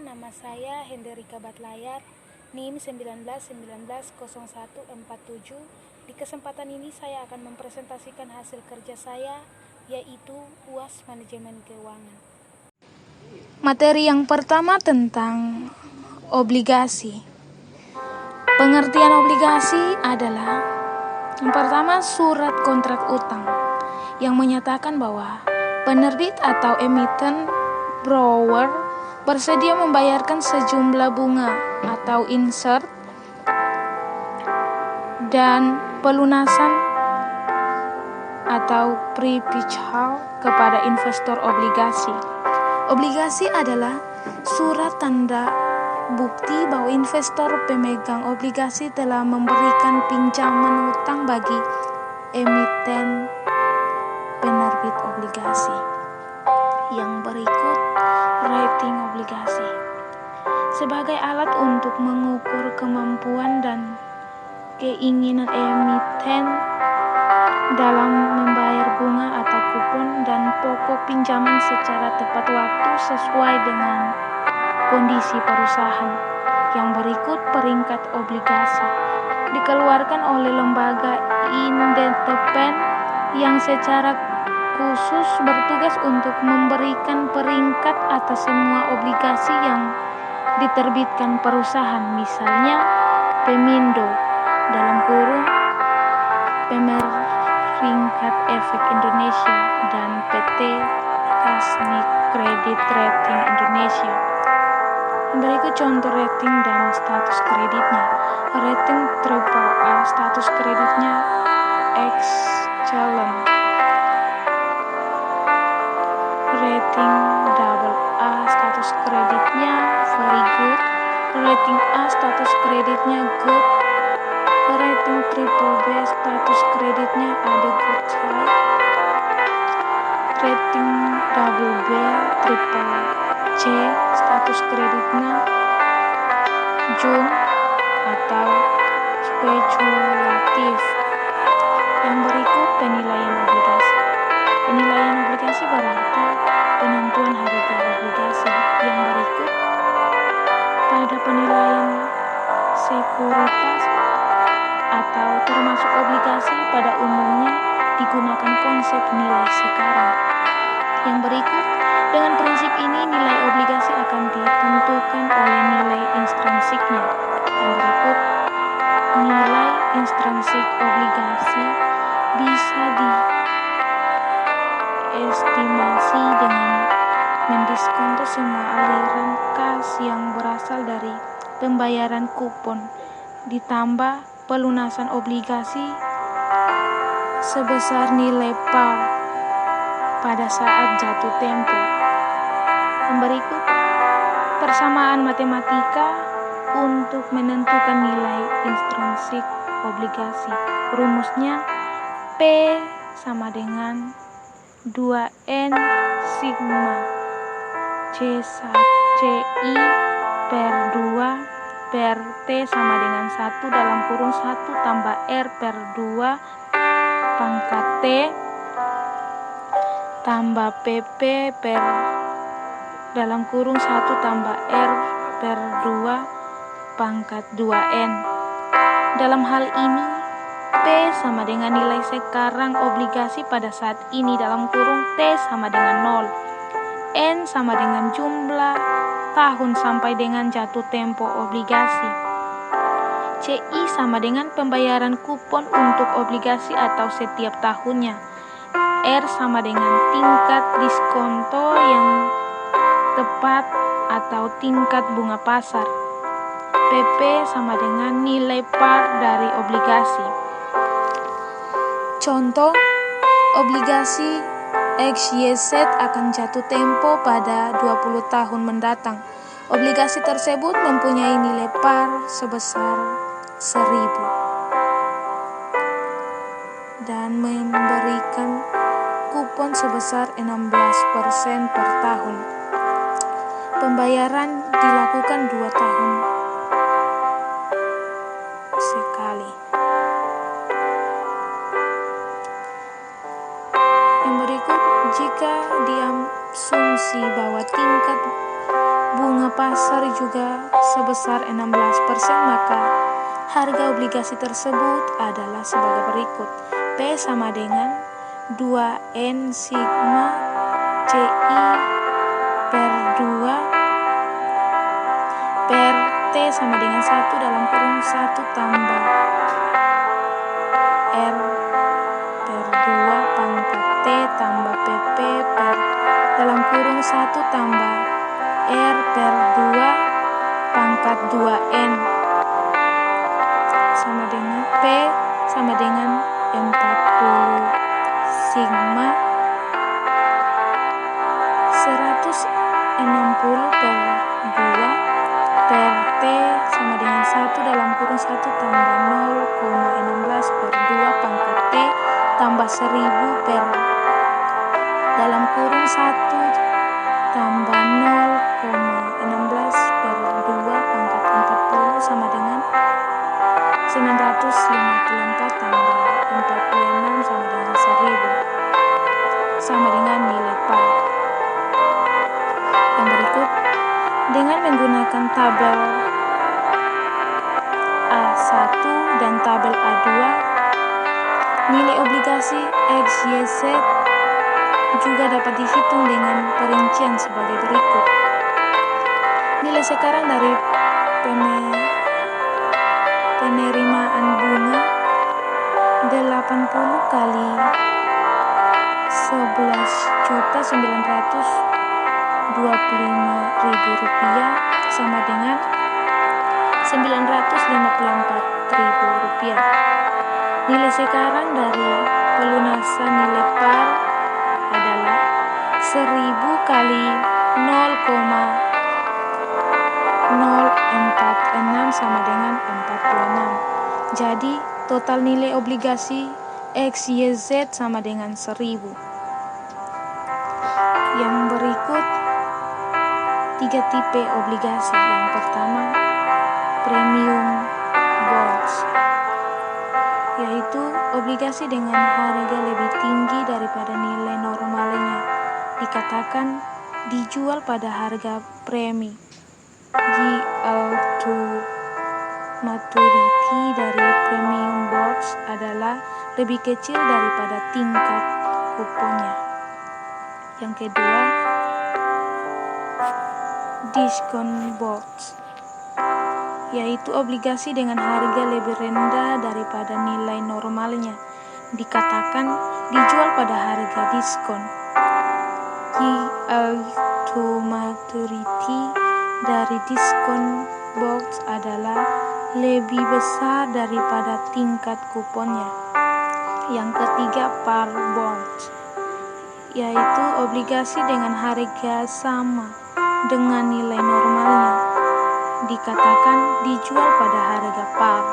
nama saya Hendrika Batlayar, NIM 19190147. Di kesempatan ini saya akan mempresentasikan hasil kerja saya, yaitu UAS Manajemen Keuangan. Materi yang pertama tentang obligasi. Pengertian obligasi adalah yang pertama, surat kontrak utang yang menyatakan bahwa penerbit atau emiten borrower bersedia membayarkan sejumlah bunga atau insert dan pelunasan atau prepayment kepada investor obligasi. Obligasi adalah surat tanda bukti bahwa investor pemegang obligasi telah memberikan pinjaman hutang bagi emiten penerbit obligasi. Yang berikut, rating obligasi. Sebagai alat untuk mengukur kemampuan dan keinginan emiten dalam membayar bunga atau kupon dan pokok pinjaman secara tepat waktu sesuai dengan kondisi perusahaan. Yang berikut, peringkat obligasi dikeluarkan oleh lembaga independen yang secara khusus bertugas untuk memberikan peringkat atas semua obligasi yang diterbitkan perusahaan, misalnya Pemindo Pemeringkat Efek Indonesia dan PT Kasnik Kredit Rating Indonesia. Berikut contoh rating dan status kreditnya. Rating AAA, status kreditnya excellent. Rating AA, status kreditnya very good. Rating A, status kreditnya good. Rating BBB, status kreditnya ada good side. Rating BB, triple C, status kreditnya junk atau spekulatif. Yang berikut, penilaian obligasi. Penilaian obligasi berarti penentuan harga obligasi. Yang berikut, pada penilaian sekuritas atau termasuk obligasi pada umumnya digunakan konsep nilai sekarang. Yang berikut, dengan prinsip ini nilai obligasi akan ditentukan oleh nilai intrinsiknya. Yang berikut, nilai intrinsik obligasi bisa diestimasi dengan mendiskonto semua aliran kas yang berasal dari pembayaran kupon ditambah pelunasan obligasi sebesar nilai par pada saat jatuh tempo. Yang berikut, persamaan matematika untuk menentukan nilai intrinsik obligasi. Rumusnya P sama dengan 2N sigma CI per 2 per T sama dengan 1 dalam kurung 1 tambah R per 2 pangkat T tambah PP per dalam kurung 1 tambah R per 2 pangkat 2N. Dalam hal ini, P sama dengan nilai sekarang obligasi pada saat ini dalam kurung T sama dengan 0. N sama dengan jumlah tahun sampai dengan jatuh tempo obligasi. CI sama dengan pembayaran kupon untuk obligasi atau setiap tahunnya. R sama dengan tingkat diskonto yang tepat atau tingkat bunga pasar. PP sama dengan nilai par dari obligasi. Contoh, obligasi XYZ akan jatuh tempo pada 20 tahun mendatang. Obligasi tersebut mempunyai nilai par sebesar 1.000 dan memberikan kupon sebesar 16% per tahun. Pembayaran dilakukan 2 tahun sekali. Yang berikut, jika diasumsi bahwa tingkat bunga bunga pasar juga sebesar 16%, maka harga obligasi tersebut adalah sebagai berikut. P sama dengan 2N sigma CI per 2 per T sama dengan 1 dalam kurung 1 tambah R per 2 pangkat T tambah PP per dalam kurung 1 tambah R per 2 pangkat 2N sama dengan P sama dengan 40 sigma 160 per 2 per T sama dengan 1 dalam kurung 1 tambah 0,16 per 2 pangkat T tambah 1000 per dalam kurung 1 tambah 0,16 per 2 pangkat 40 sama dengan 954 tambah 46 sama dengan 1000 sama dengan nilai par. Yang berikut, dengan menggunakan tabel A1 dan tabel A2, nilai obligasi XYZ juga dapat dihitung dengan perincian sebagai berikut. Nilai sekarang dari penerimaan bunga 80 kali 11.925.000 rupiah sama dengan 954.000 rupiah. Nilai sekarang dari pelunasan nilai par adalah 1000 kali 0,046 sama dengan 46. Jadi total nilai obligasi XYZ sama dengan 1000. Yang berikut 3 tipe obligasi. Yang pertama, premium bonds, yaitu obligasi dengan harga lebih tinggi daripada nilai normalnya, dikatakan dijual pada harga premi. Yield to maturity dari premium bonds adalah lebih kecil daripada tingkat kuponnya. Yang kedua, discount bonds, yaitu obligasi dengan harga lebih rendah daripada nilai normalnya, dikatakan dijual pada harga diskon. Yield to maturity dari discount bonds adalah lebih besar daripada tingkat kuponnya. Yang ketiga, par bonds, yaitu obligasi dengan harga sama dengan nilai normalnya, dikatakan dijual pada harga par.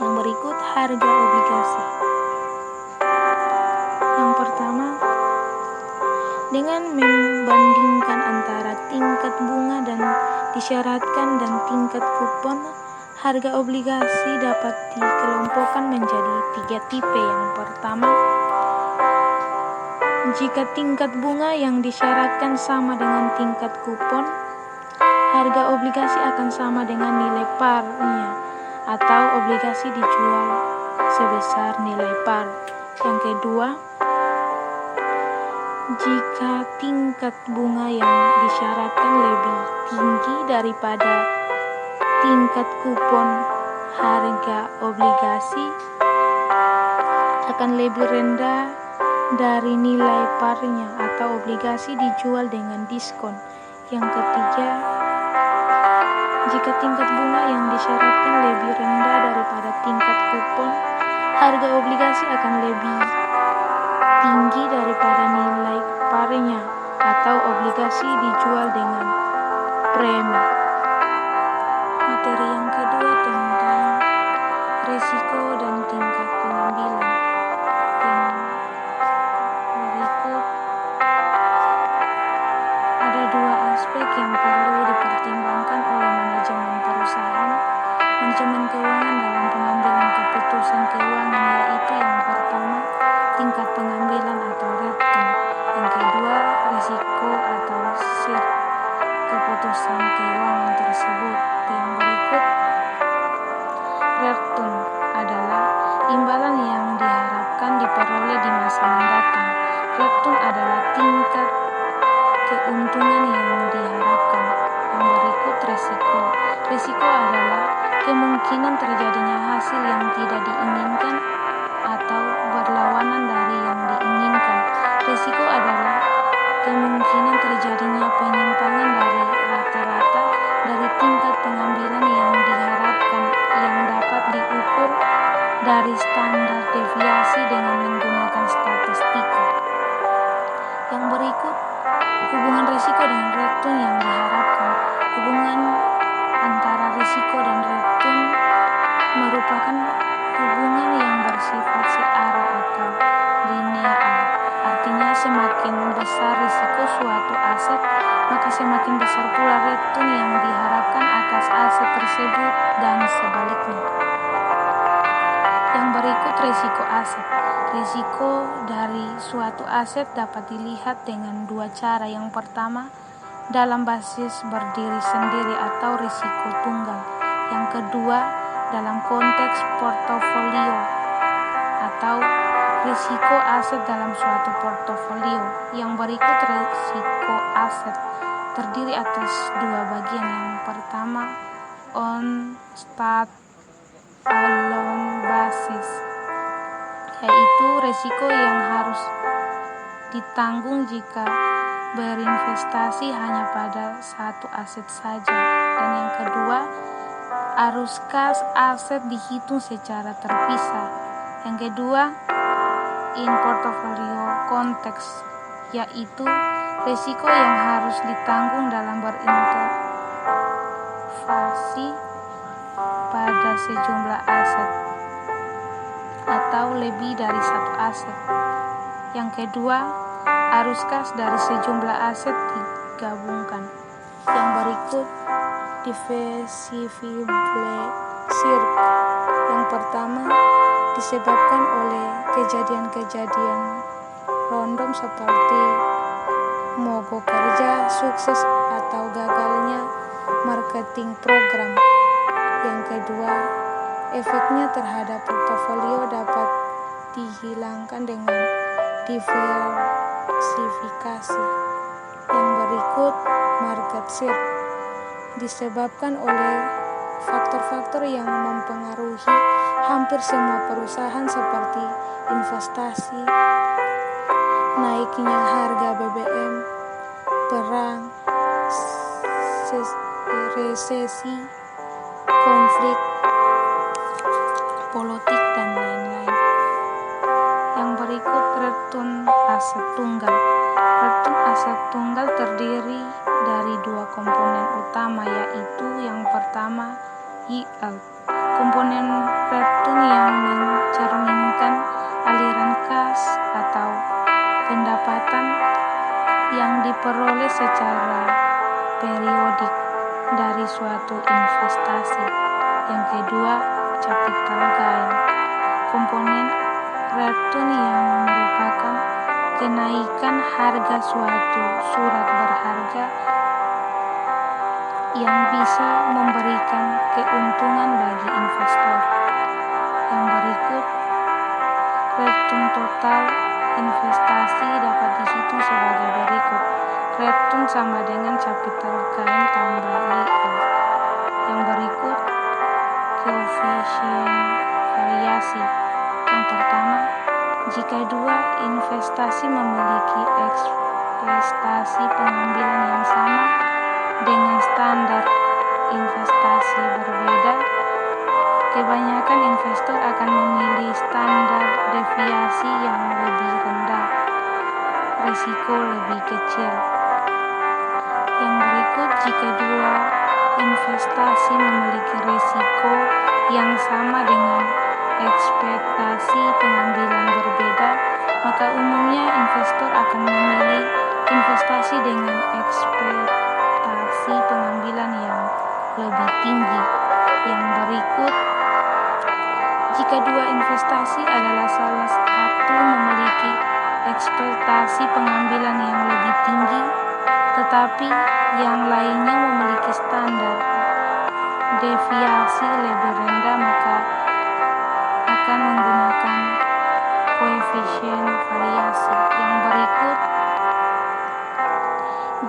Yang berikut harga obligasi. Yang pertama, dengan membandingkan antara tingkat bunga dan disyaratkan dan tingkat kupon, harga obligasi dapat dikelompokkan menjadi 3 tipe. Yang pertama, jika tingkat bunga yang disyaratkan sama dengan tingkat kupon, harga obligasi akan sama dengan nilai parnya atau obligasi dijual sebesar nilai par. Yang kedua, jika tingkat bunga yang disyaratkan lebih tinggi daripada tingkat kupon, harga obligasi akan lebih rendah dari nilai parnya atau obligasi dijual dengan diskon. Yang ketiga, jika tingkat bunga yang disyaratkan lebih rendah daripada tingkat kupon, harga obligasi akan lebih tinggi daripada nilai parnya atau obligasi dijual dengan premi. Materi yang kedua tentang risiko dan tingkat pengambilan. Yang berikut ada 2 aspek yang perlu dipertimbangkan oleh manajemen perusahaan, manajemen keuangan dalam pengambilan keputusan keuangan, yaitu yang pertama, tingkat pengambilan atau rating. Yang kedua, risiko atau keputusan keuangan tersebut. Yang berikut, return adalah imbalan yang diharapkan diperoleh di masa mendatang. Return adalah tingkat keuntungan yang diharapkan. Yang berikut, resiko. Resiko adalah kemungkinan terjadinya hasil yang tidak diinginkan atau berlawanan dari yang diinginkan. Resiko adalah kemungkinan terjadinya penyimpangan dari rata-rata dari tingkat pengambilan yang diharapkan yang dapat diukur dari standar deviasi dengan menggunakan statistika. Yang berikut, hubungan risiko dan return yang diharapkan. Hubungan antara risiko dan return merupakan hubungan yang bersifat searah atau linear. Artinya, semakin besar risiko suatu aset, maka semakin besar pula return yang diharapkan atas aset tersebut dan sebaliknya. Yang berikut, risiko aset. Risiko dari suatu aset dapat dilihat dengan dua cara. Yang pertama, dalam basis berdiri sendiri atau risiko tunggal. Yang kedua, dalam konteks portofolio atau risiko aset dalam suatu portofolio. Yang berikut, risiko aset terdiri atas dua bagian. Yang pertama, on stand-alone basis, yaitu risiko yang harus ditanggung jika berinvestasi hanya pada satu aset saja. Dan yang kedua, arus kas aset dihitung secara terpisah. Yang kedua, in portfolio konteks, yaitu risiko yang harus ditanggung dalam berinvestasi pada sejumlah aset atau lebih dari satu aset. Yang kedua, arus kas dari sejumlah aset digabungkan. Yang berikut, diversifiable risk. Yang pertama, disebabkan oleh kejadian-kejadian random seperti mogok kerja, sukses atau gagalnya marketing program. Yang kedua, efeknya terhadap portofolio dapat dihilangkan dengan diversifikasi. Yang berikut, market share, disebabkan oleh faktor-faktor yang mempengaruhi hampir semua perusahaan seperti investasi, naiknya harga BBM, perang, resesi, konflik politik, dan lain-lain. Yang berikut, return aset tunggal. Return aset tunggal terdiri dari dua komponen utama, yaitu yang pertama, yield, komponen return yang mencerminkan aliran kas atau pendapatan yang diperoleh secara periodik dari suatu investasi. Yang kedua, capital gain, komponen return yang merupakan kenaikan harga suatu surat berharga yang bisa memberikan keuntungan bagi investor. Yang berikut, return total investasi dapat dihitung sebagai berikut. Return sama dengan capital gain tambah yield. Yang berikut, koefisien variasi. Yang pertama, jika dua investasi memiliki ekspektasi pengambilan yang sama dengan standar investasi berbeda, kebanyakan investor akan memilih standar deviasi yang lebih rendah, risiko lebih kecil. Yang berikut, jika dua investasi memiliki risiko yang sama dengan ekspektasi pengambilan berbeda, maka umumnya investor akan memilih investasi dengan ekspektasi pengambilan yang lebih tinggi. Yang berikut, jika dua investasi adalah salah satu memiliki ekspektasi pengambilan yang lebih tinggi, tetapi yang lainnya memiliki standar deviasi lebih rendah, maka akan menggunakan koefisien variasi. Yang berikut,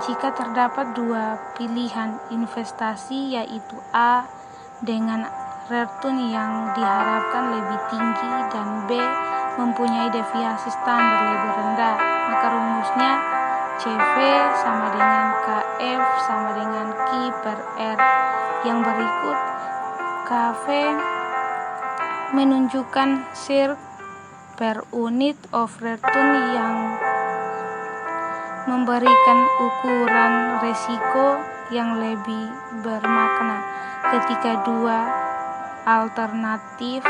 jika terdapat dua pilihan investasi, yaitu A dengan return yang diharapkan lebih tinggi dan B mempunyai deviasi standar lebih rendah, maka rumusnya CV sama dengan KF sama dengan Q per R. Yang berikut, KV menunjukkan share per unit of return yang memberikan ukuran risiko yang lebih bermakna ketika dua alternatif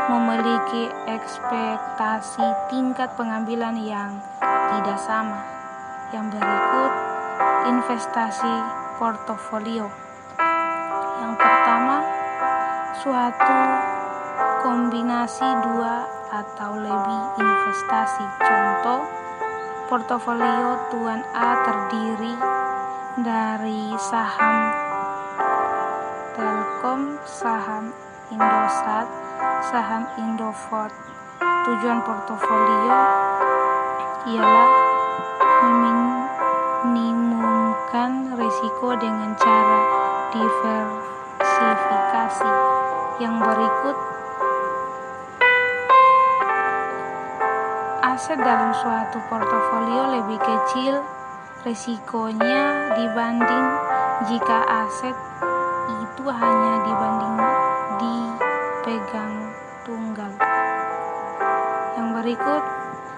memiliki ekspektasi tingkat pengambilan yang tidak sama. Yang berikut, investasi portofolio. Yang pertama, suatu kombinasi dua atau lebih investasi. Contoh, portofolio Tuan A terdiri dari saham Telkom, saham Indosat, saham Indofood. Tujuan portofolio ialah meminimumkan risiko dengan cara diversifikasi. Yang berikut, aset dalam suatu portofolio lebih kecil risikonya dibanding jika aset itu hanya dipegang tunggal. Yang berikut,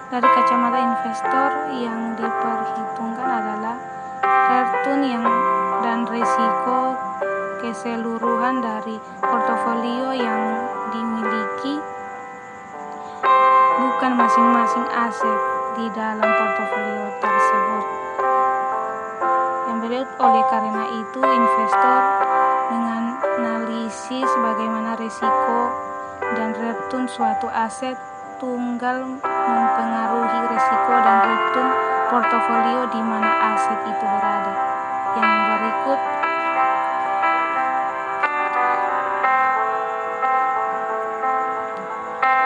dari kacamata investor yang diperhitungkan adalah return dan risiko keseluruhan dari portofolio yang dimiliki, bukan masing-masing aset di dalam portofolio tersebut. Yang berikut, oleh karena itu investor menganalisis bagaimana risiko dan return suatu aset tunggal mempengaruhi risiko dan return portofolio di mana aset itu berada. Yang berikut,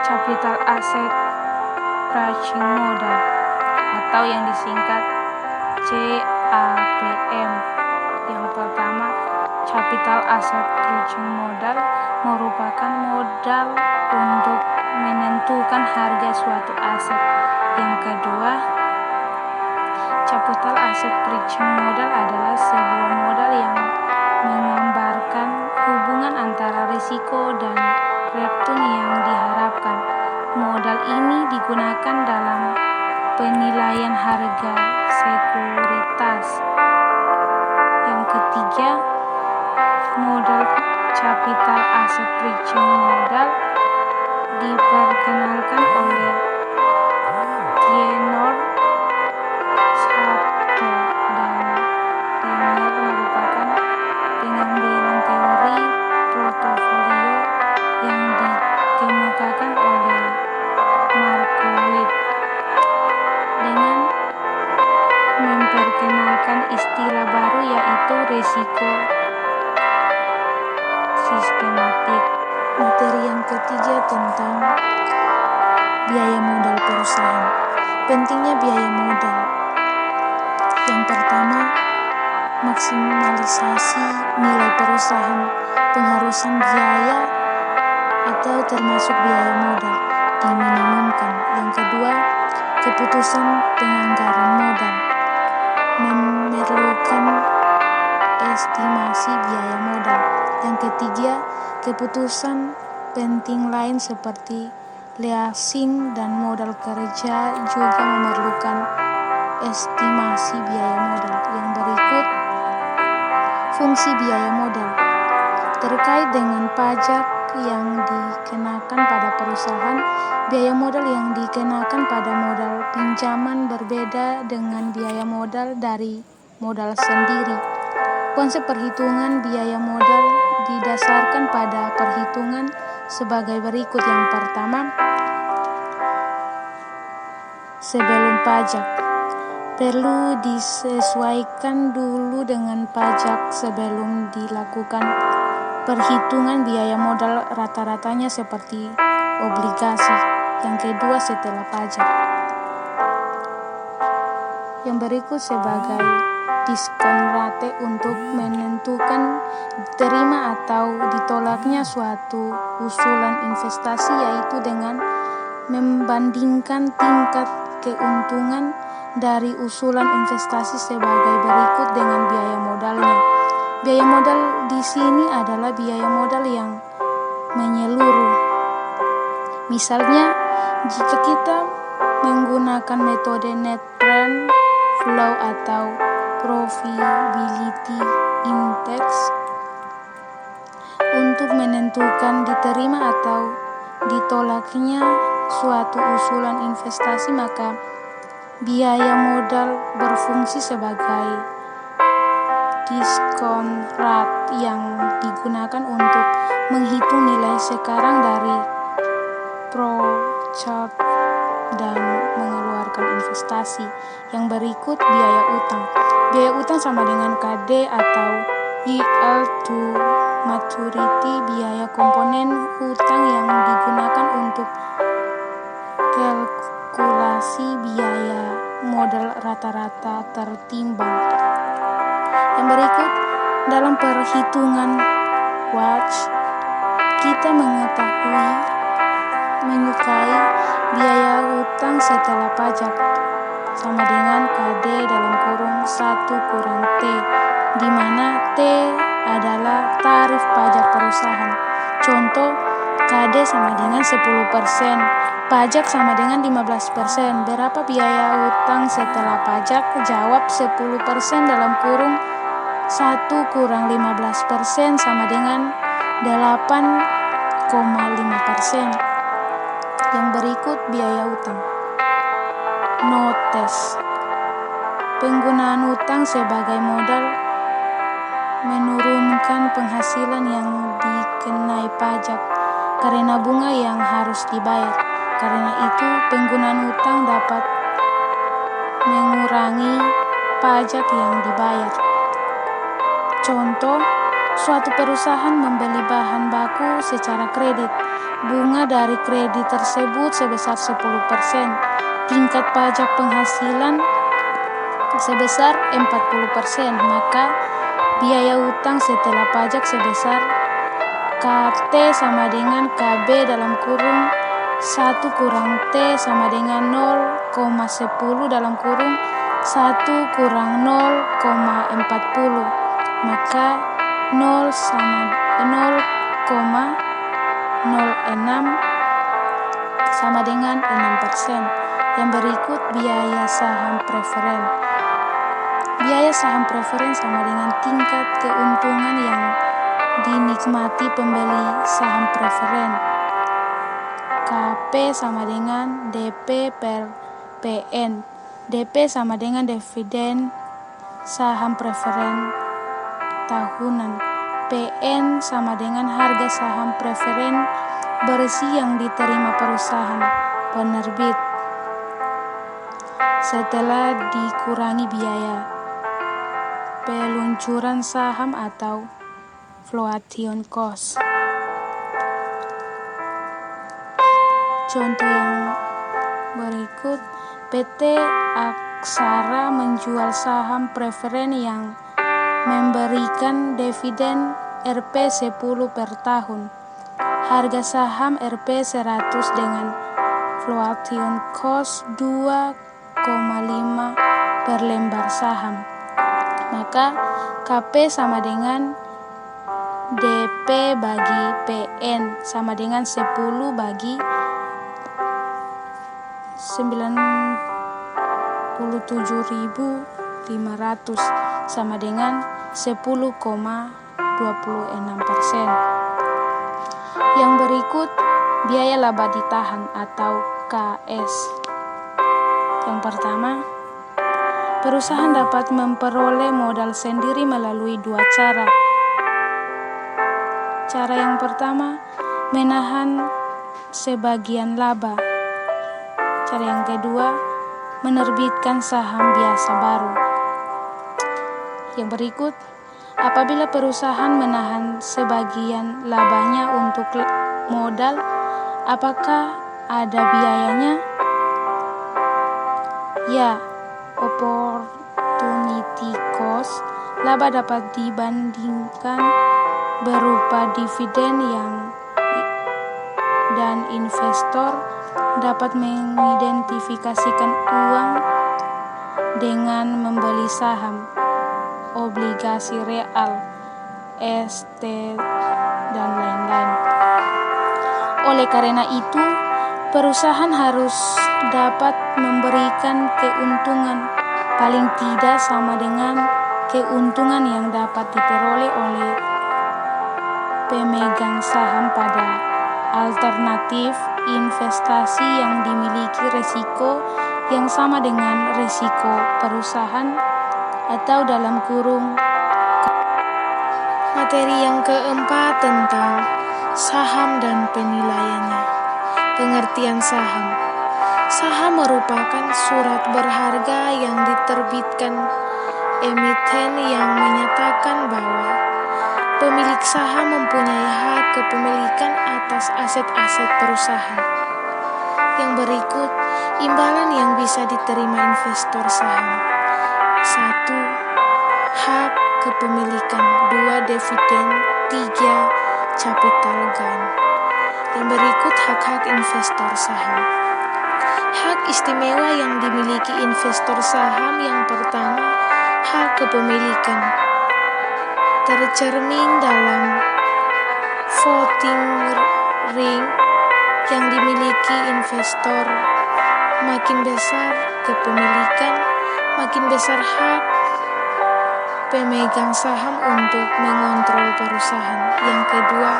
capital asset pricing model atau yang disingkat CAPM. Yang pertama, capital asset pricing model merupakan modal untuk menentukan harga suatu aset. Yang kedua, capital asset pricing model adalah sebuah modal yang menggambarkan hubungan antara risiko dan return yang diharapkan. Modal ini digunakan dalam penilaian harga sekuritas. Yang ketiga, modal capital asset pricing model diperkenalkan oleh Tienor 1 dan Tienor merupakan pengambilan teori portofolio yang dikemukakan oleh Markowitz dengan memperkenalkan istilah baru, yaitu risiko sistematik. Materi yang ketiga tentang biaya modal perusahaan. Pentingnya biaya modal. Yang pertama, maksimalisasi nilai perusahaan. Pengharusan biaya atau termasuk biaya modal diminimumkan. Yang kedua, keputusan penganggaran modal memerlukan estimasi biaya modal. Yang ketiga, keputusan penting lain seperti leasing dan modal kerja juga memerlukan estimasi biaya modal. Yang berikut, fungsi biaya modal terkait dengan pajak yang dikenakan pada perusahaan. Biaya modal yang dikenakan pada modal pinjaman berbeda dengan biaya modal dari modal sendiri. Konsep perhitungan biaya modal didasarkan pada perhitungan sebagai berikut. Yang pertama, sebelum pajak. perlu disesuaikan dulu dengan pajak sebelum dilakukan perhitungan biaya modal rata-ratanya seperti obligasi. Yang kedua setelah pajak. Yang berikut sebagai diskon rate untuk menentukan diterima atau ditolaknya suatu usulan investasi, yaitu dengan membandingkan tingkat keuntungan dari usulan investasi sebagai berikut dengan biaya modalnya. Biaya modal di sini adalah biaya modal yang menyeluruh. Misalnya, jika kita menggunakan metode net present flow atau profitability index untuk menentukan diterima atau ditolaknya suatu usulan investasi, maka biaya modal berfungsi sebagai diskon rate yang digunakan untuk menghitung nilai sekarang dari project dan mengeluarkan investasi. Yang berikut biaya utang. Biaya utang sama dengan KD atau yield to maturity, biaya komponen hutang yang digunakan untuk kalkulasi biaya modal rata-rata tertimbang. Yang berikut, dalam perhitungan WACC, kita menyukai biaya hutang setelah pajak sama dengan KD dalam kurung 1 kurang T, di mana T adalah tarif pajak perusahaan. Contoh, KD sama dengan 10%, pajak sama dengan 15%. Berapa biaya hutang setelah pajak? Jawab 10% dalam kurung 1 kurang 15% sama dengan 8,5%. Yang berikut biaya utang. Notes. Penggunaan utang sebagai modal menurunkan penghasilan yang dikenai pajak karena bunga yang harus dibayar. Karena itu, penggunaan utang dapat mengurangi pajak yang dibayar. Contoh, suatu perusahaan membeli bahan baku secara kredit. Bunga dari kredit tersebut sebesar 10%. Tingkat pajak penghasilan sebesar 40%, maka biaya utang setelah pajak sebesar KT sama dengan KB dalam kurung 1 kurang T sama dengan 0,10 dalam kurung 1 kurang 0,40, maka 0,06 sama dengan 6%. Yang berikut biaya saham preferen. Biaya saham preferen sama dengan tingkat keuntungan yang dinikmati pembeli saham preferen. KP sama dengan DP per PN. DP sama dengan dividen saham preferen tahunan. PN sama dengan harga saham preferen bersih yang diterima perusahaan penerbit setelah dikurangi biaya peluncuran saham atau flotation cost. Contoh yang berikut, PT Aksara menjual saham preferen yang memberikan dividen Rp 10 per tahun. Harga saham Rp 100 dengan flotation cost 2,5 per lembar saham. Maka KP sama dengan DP bagi PN sama dengan 10 bagi 97.500 sama dengan 10,26%. Yang berikut biaya laba ditahan atau KS. Yang pertama, perusahaan dapat memperoleh modal sendiri melalui dua cara. Cara yang pertama, menahan sebagian laba. Cara yang kedua, menerbitkan saham biasa baru. Yang berikut, apabila perusahaan menahan sebagian labanya untuk modal, apakah ada biayanya? Ya, opportunity cost. Laba dapat dibandingkan berupa dividen dan investor dapat mengidentifikasikan uang dengan membeli saham, obligasi real estate, dan lain-lain. Oleh karena itu, perusahaan harus dapat memberikan keuntungan paling tidak sama dengan keuntungan yang dapat diperoleh oleh pemegang saham pada alternatif investasi yang dimiliki risiko yang sama dengan risiko perusahaan atau dalam kurung. Materi yang keempat tentang saham dan penilaiannya. Pengertian saham. Saham merupakan surat berharga yang diterbitkan emiten yang menyatakan bahwa pemilik saham mempunyai hak kepemilikan atas aset-aset perusahaan. Yang berikut imbalan yang bisa diterima investor saham. 1. Hak kepemilikan. 2. Dividen. 3. Capital gain. Yang berikut hak-hak investor saham. Hak istimewa yang dimiliki investor saham. Yang pertama, hak kepemilikan tercermin dalam voting ring yang dimiliki investor. Makin besar kepemilikan, makin besar hak pemegang saham untuk mengontrol perusahaan. Yang kedua,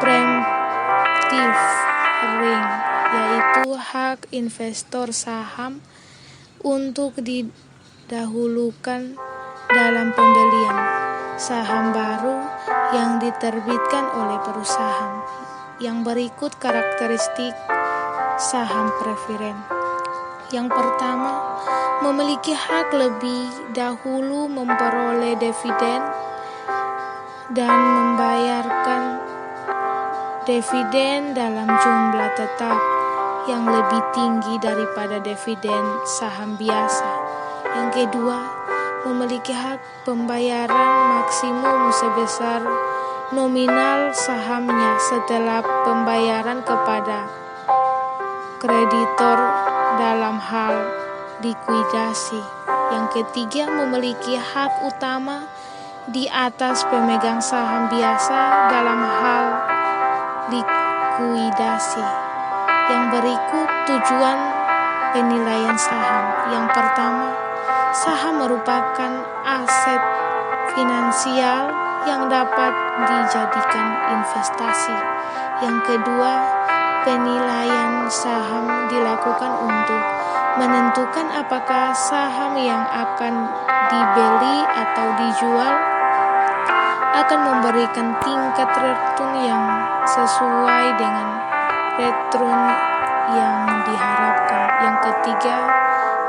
preemptive ring, yaitu hak investor saham untuk didahulukan dalam pembelian saham baru yang diterbitkan oleh perusahaan. Yang berikut karakteristik saham preferen. Yang pertama, memiliki hak lebih dahulu memperoleh dividen dan membayarkan dividen dalam jumlah tetap yang lebih tinggi daripada dividen saham biasa. Yang kedua, memiliki hak pembayaran maksimum sebesar nominal sahamnya setelah pembayaran kepada kreditor dalam hal likuidasi. Yang ketiga, memiliki hak utama di atas pemegang saham biasa dalam hal likuidasi. Yang berikut tujuan penilaian saham. Yang pertama, saham merupakan aset finansial yang dapat dijadikan investasi. Yang kedua, penilaian saham dilakukan untuk menentukan apakah saham yang akan dibeli atau dijual akan memberikan tingkat return yang sesuai dengan return yang diharapkan. Yang ketiga,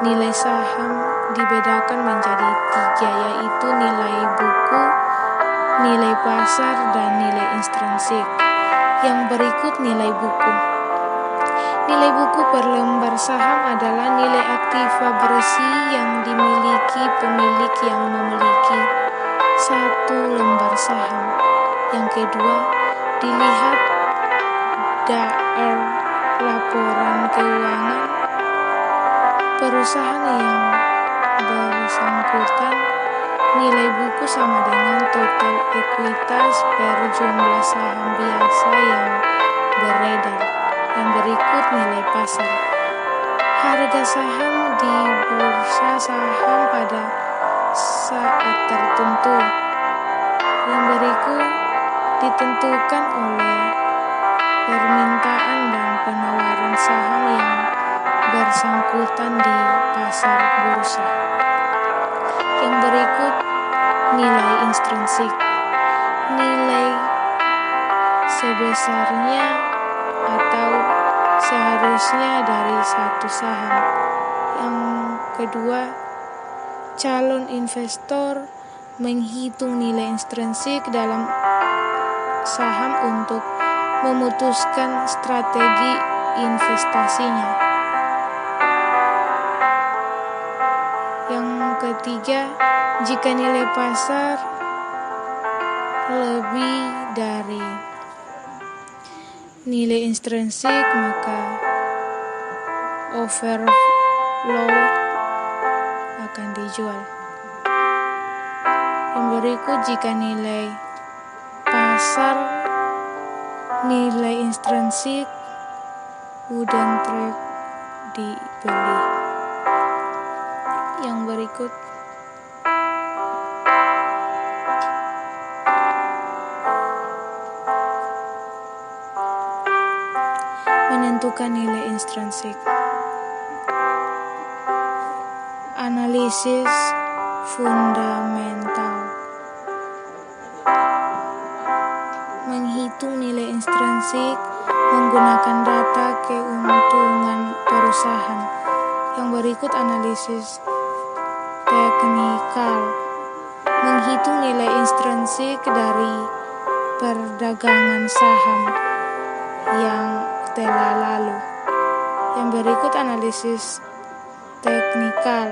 nilai saham dibedakan menjadi 3, yaitu nilai buku, nilai pasar, dan nilai intrinsik. Yang berikut nilai buku. Nilai buku per lembar saham adalah nilai aktiva bersih yang dimiliki pemilik yang memiliki 1 lembar saham. Yang kedua, dilihat dari laporan keuangan perusahaan yang bersangkutan. Nilai buku sama dengan total ekuitas per jumlah saham biasa yang beredar. Yang berikut nilai pasar. Harga saham di bursa saham pada saat tertentu. Yang berikut ditentukan oleh permintaan dan penawaran saham yang bersangkutan di pasar bursa. Yang berikut nilai intrinsik. Nilai sebesarnya atau seharusnya dari satu saham. Yang kedua, calon investor menghitung nilai intrinsik dalam saham untuk memutuskan strategi investasinya. Yang ketiga, jika nilai pasar lebih dari nilai intrinsik, maka overflow akan dijual. Yang berikut, jika nilai pasar nilai intrinsik wooden trade dibeli. Yang berikut, menentukan nilai intrinsik. Analisis fundamental menghitung nilai intrinsik menggunakan data keuntungan perusahaan. Yang berikut, analisis teknikal menghitung nilai intrinsik dari perdagangan saham yang telah lalu. Yang berikut, analisis teknikal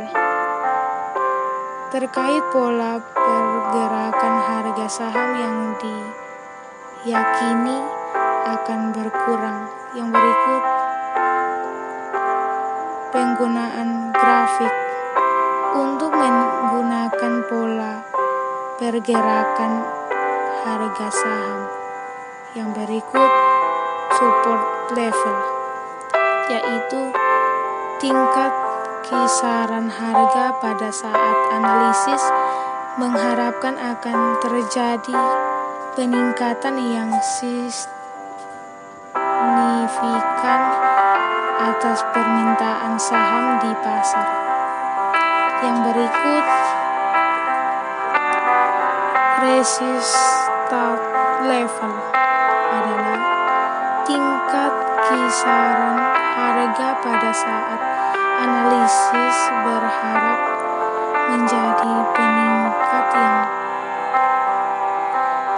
terkait pola pergerakan harga saham yang diyakini akan berkurang. Yang berikut, penggunaan grafik untuk menggunakan pola pergerakan harga saham. Yang berikut, support level, yaitu tingkat kisaran harga pada saat analisis mengharapkan akan terjadi peningkatan yang signifikan atas permintaan saham di pasar. Yang berikut, resistance level adalah tingkat kisaran harga pada saat analisis berharap menjadi peningkat yang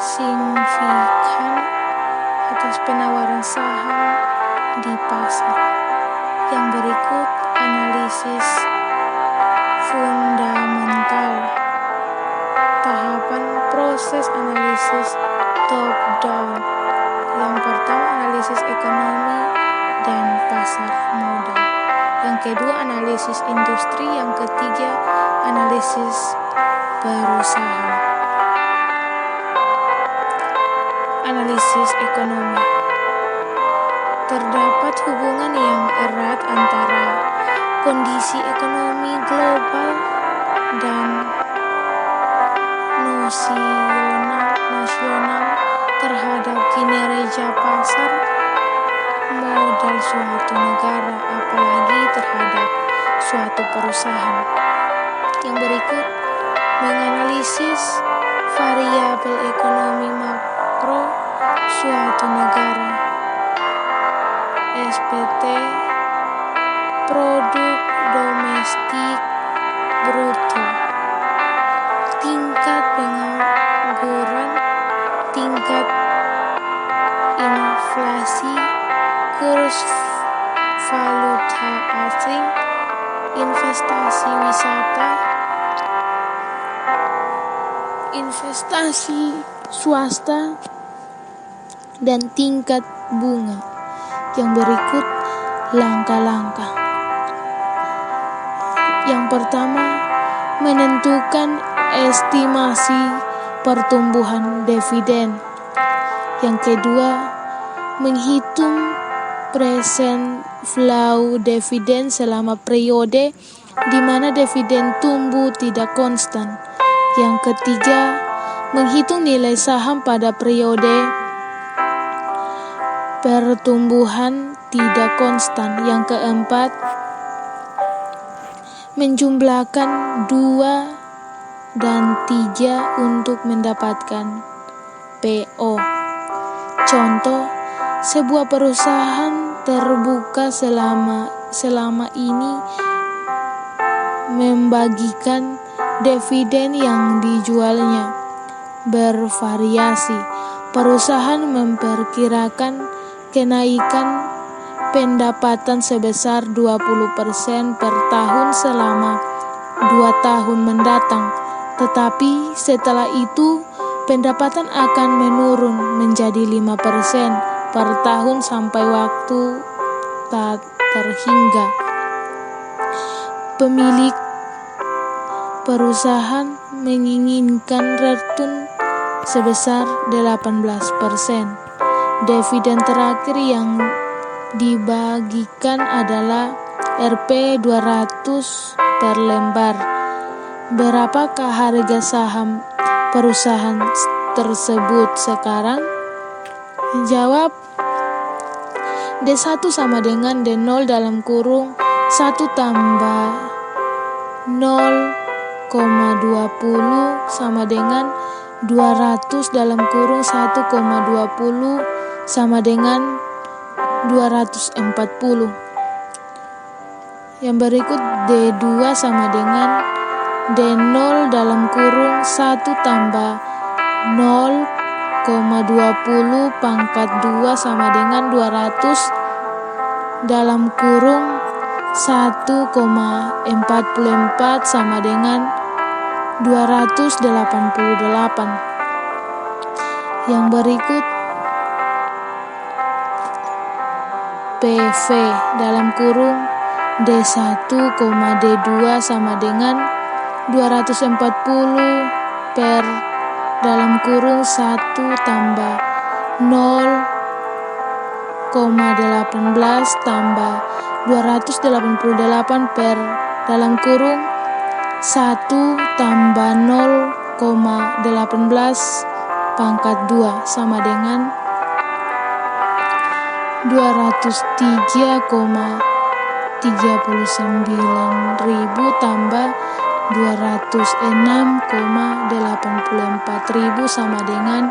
signifikan atas penawaran saham di pasar. Yang berikut, analisis fundamental. Tahapan proses analisis top down. Yang pertama, analisis ekonomi dan pasar modal. Yang kedua, analisis industri. Yang ketiga, analisis perusahaan. Analisis ekonomi. Terdapat hubungan yang erat antara kondisi ekonomi global dan nasional terhadap kinerja pasar modal suatu negara, apalagi terhadap suatu perusahaan. Yang berikut, menganalisis variabel ekonomi makro suatu negara. SPT, produk domestik bruto, tingkat pengangguran, tingkat inflasi, kurs valuta asing, investasi wisata, investasi swasta, dan tingkat bunga. Yang berikut, langkah-langkah. Yang pertama, menentukan estimasi pertumbuhan dividen. Yang kedua, menghitung present flow dividen selama periode di mana dividen tumbuh tidak konstan. Yang ketiga, menghitung nilai saham pada periode pertumbuhan tidak konstan. Yang keempat, menjumlahkan 2 dan 3 untuk mendapatkan PO. Contoh, sebuah perusahaan terbuka selama ini membagikan dividen yang dijualnya bervariasi. Perusahaan memperkirakan kenaikan pendapatan sebesar 20% per tahun selama 2 tahun mendatang. Tetapi setelah itu pendapatan akan menurun menjadi 5% per tahun sampai waktu tak terhingga. Pemilik perusahaan menginginkan return sebesar 18%. Dividen terakhir yang dibagikan adalah Rp200 per lembar. Berapakah harga saham perusahaan tersebut sekarang? Jawab: D1 sama dengan D0 dalam kurung 1 tambah 0,20 sama dengan 200 dalam kurung 1,20 sama dengan 240. Yang berikut D2 sama dengan D0 dalam kurung 1 tambah 0,20 pangkat 2 sama dengan 200 dalam kurung 1,44 sama dengan 288. Yang berikut PV dalam kurung D1, D2 sama dengan 240 per dalam kurung 1 tambah 0,18 tambah 288 per dalam kurung 1 tambah 0,18 pangkat 2 sama dengan 203,39.000 tambah 206,84.000 sama dengan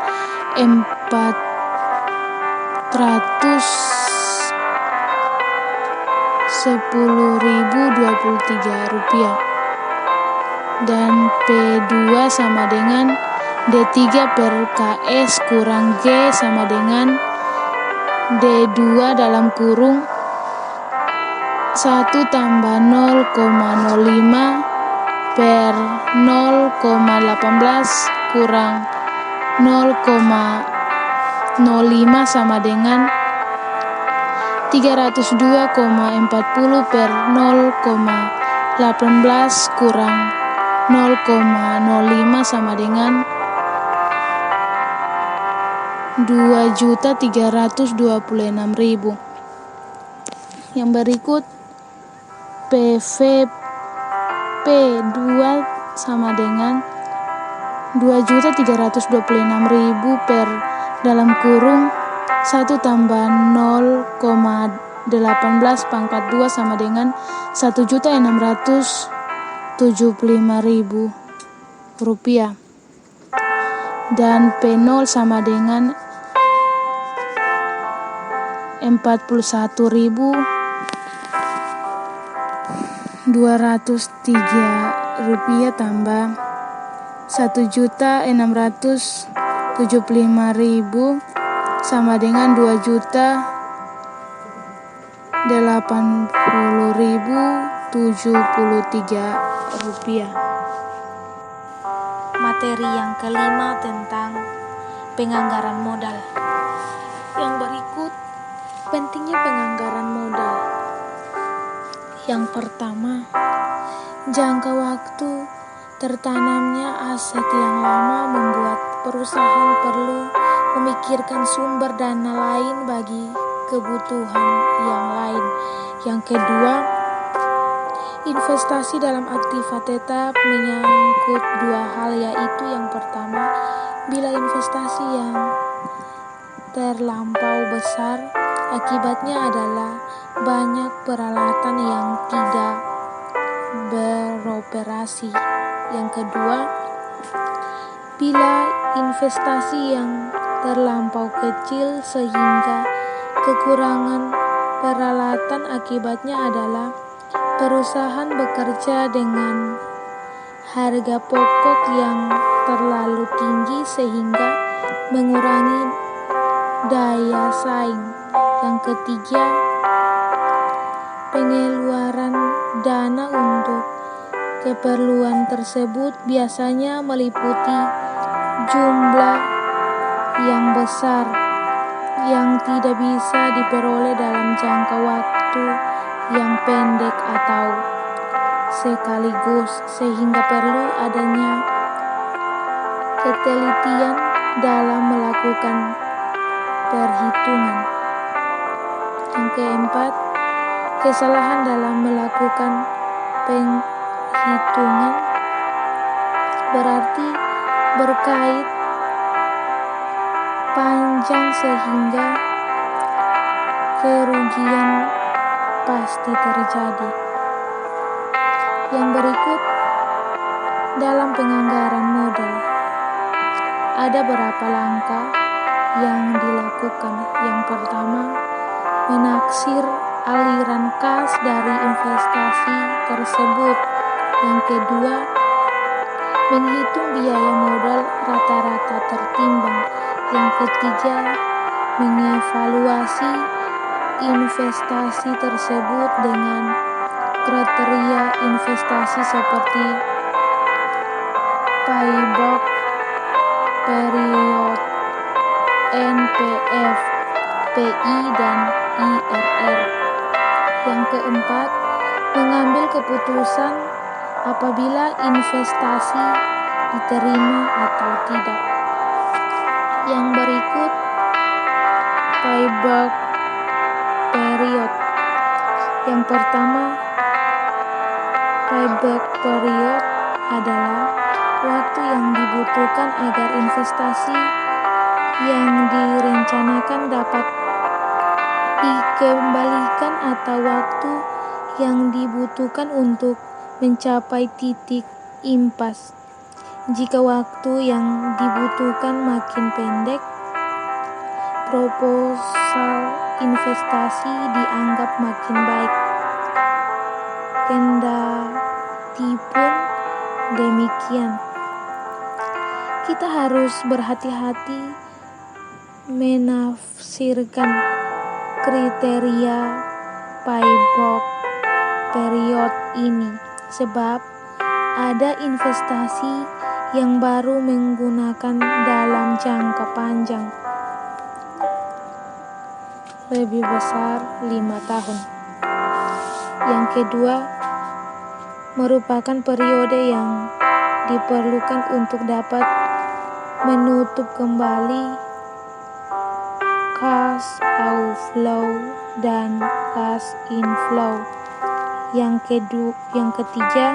410.023 rupiah. Dan P2 sama dengan D3 per KS kurang G sama dengan D2 dalam kurung 1 tambah 0,05 per 0,18 kurang 0,05 sama dengan 302,40 per 0,18 kurang 0,05 sama dengan 2.326.000. Yang berikut PVP 2 sama dengan 2.326.000 per dalam kurung 1 tambah 0,18 pangkat 2 sama dengan 1.675.000 rupiah. Dan P0 sama dengan 41.203 rupiah tambah 1.675.000 sama dengan 2.080.073 rupiah. Materi yang kelima tentang penganggaran modal. Yang berikut pentingnya penganggaran modal. Yang pertama, jangka waktu tertanamnya aset yang lama membuat perusahaan perlu memikirkan sumber dana lain bagi kebutuhan yang lain. Yang kedua, investasi dalam aktiva tetap menyangkut 2 hal, yaitu yang pertama, bila investasi yang terlampau besar, akibatnya adalah banyak peralatan yang tidak beroperasi. Yang kedua, bila investasi yang terlampau kecil sehingga kekurangan peralatan akibatnya adalah perusahaan bekerja dengan harga pokok yang terlalu tinggi sehingga mengurangi daya saing. Yang ketiga, pengeluaran dana untuk keperluan tersebut biasanya meliputi jumlah yang besar yang tidak bisa diperoleh dalam jangka waktu yang pendek atau sekaligus, sehingga perlu adanya ketelitian dalam melakukan perhitungan. Yang keempat, kesalahan dalam melakukan penghitungan berarti berkait panjang sehingga kerugian pasti terjadi. Yang berikut, dalam penganggaran modal ada beberapa langkah yang dilakukan. Yang pertama, menaksir aliran kas dari investasi tersebut. Yang kedua, menghitung biaya modal rata-rata tertimbang. Yang ketiga, mengevaluasi investasi tersebut dengan kriteria investasi seperti payback period, NPV, PI, dan IRR. Yang keempat, mengambil keputusan apabila investasi diterima atau tidak. Yang berikut, payback period. Yang pertama, payback period adalah waktu yang dibutuhkan agar investasi yang direncanakan dapat dikembalikan atau waktu yang dibutuhkan untuk mencapai titik impas. Jika waktu yang dibutuhkan makin pendek, proposal investasi dianggap makin baik. Kendatipun demikian, kita harus berhati-hati menafsirkan kriteria payback period ini, sebab ada investasi yang baru menggunakan dalam jangka panjang lebih besar 5 tahun. Yang kedua, merupakan periode yang diperlukan untuk dapat menutup kembali cash outflow dan cash inflow. Yang ketiga,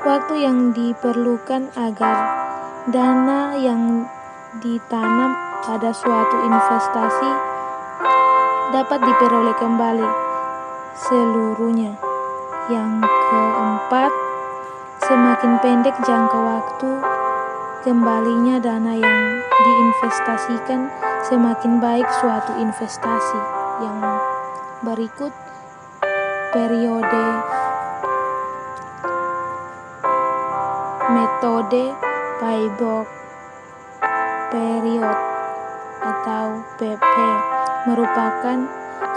waktu yang diperlukan agar dana yang ditanam pada suatu investasi dapat diperoleh kembali seluruhnya. Yang keempat, semakin pendek jangka waktu kembalinya dana yang diinvestasikan, semakin baik suatu investasi. Yang berikut, metode payback period atau PP merupakan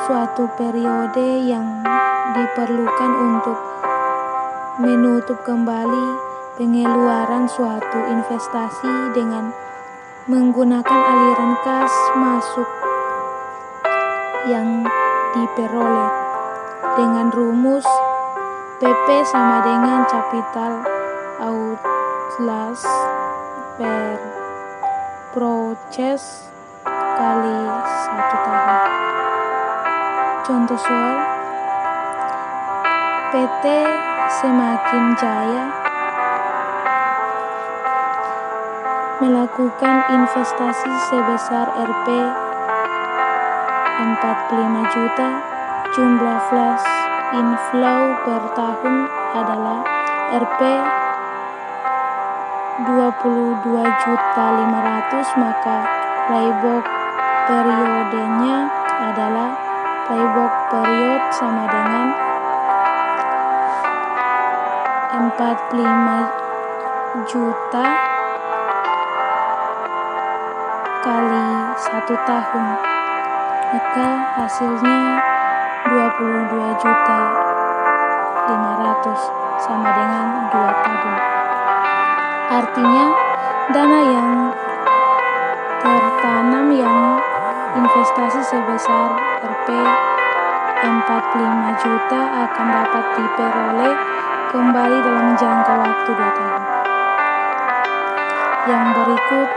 suatu periode yang diperlukan untuk menutup kembali pengeluaran suatu investasi dengan menggunakan aliran kas masuk yang diperoleh dengan rumus PP sama dengan capital outlast per purchase kali 1 tahun. Contoh soal, PT Semakin Jaya melakukan investasi sebesar Rp 45 juta. Jumlah flash inflow per tahun adalah Rp 22.500.000, maka payback periodenya adalah payback period sama dengan 45 juta kali 1 tahun, maka hasilnya 22.500.000 sama dengan 2 tahun. Artinya dana yang tertanam yang investasi sebesar Rp 45 juta akan dapat diperoleh kembali dalam jangka waktu 2 tahun. Yang berikut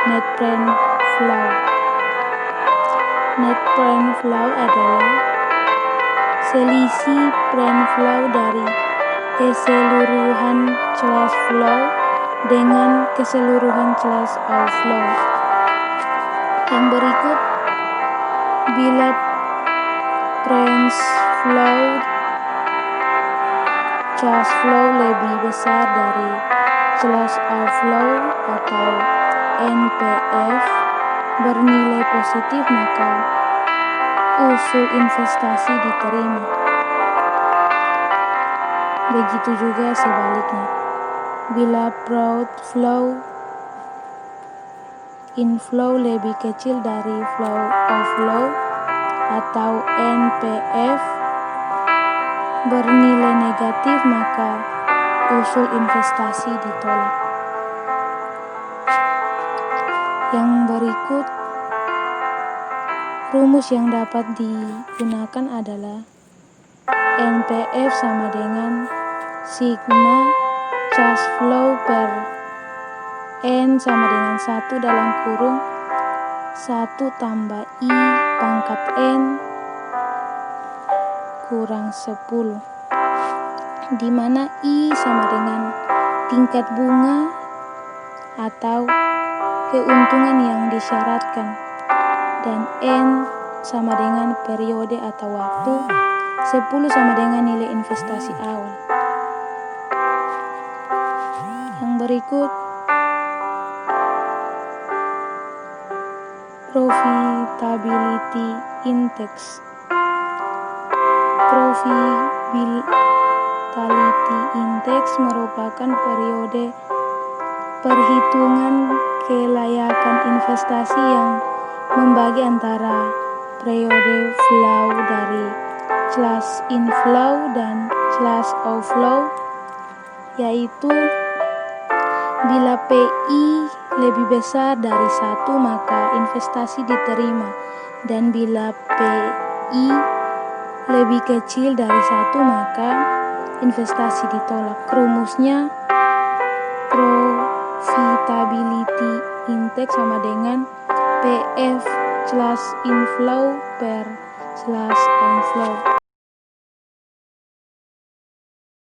net present flow. Net present flow adalah selisih present flow dari keseluruhan cash flow dengan keseluruhan cash outflow. Yang berikut, bila present flow cash flow lebih besar dari cash outflow atau NPF bernilai positif, maka usul investasi diterima. Begitu juga sebaliknya. Bila flow inflow lebih kecil dari flow outflow atau NPF bernilai negatif, maka usul investasi ditolak. Yang berikut, rumus yang dapat digunakan adalah NPF sama dengan sigma cash flow per N sama dengan 1 dalam kurung 1 tambah I pangkat N kurang 10, di mana I sama dengan tingkat bunga atau keuntungan yang disyaratkan dan N sama dengan periode atau waktu, 10 sama dengan nilai investasi awal. Yang berikut, profitability index. Profitability index merupakan periode perhitungan kelayakan investasi yang membagi antara periode flow dari cash inflow dan cash outflow, yaitu bila PI lebih besar dari 1 maka investasi diterima, dan bila PI lebih kecil dari 1 maka investasi ditolak. Rumusnya profitability index sama dengan PF cash inflow per cash outflow.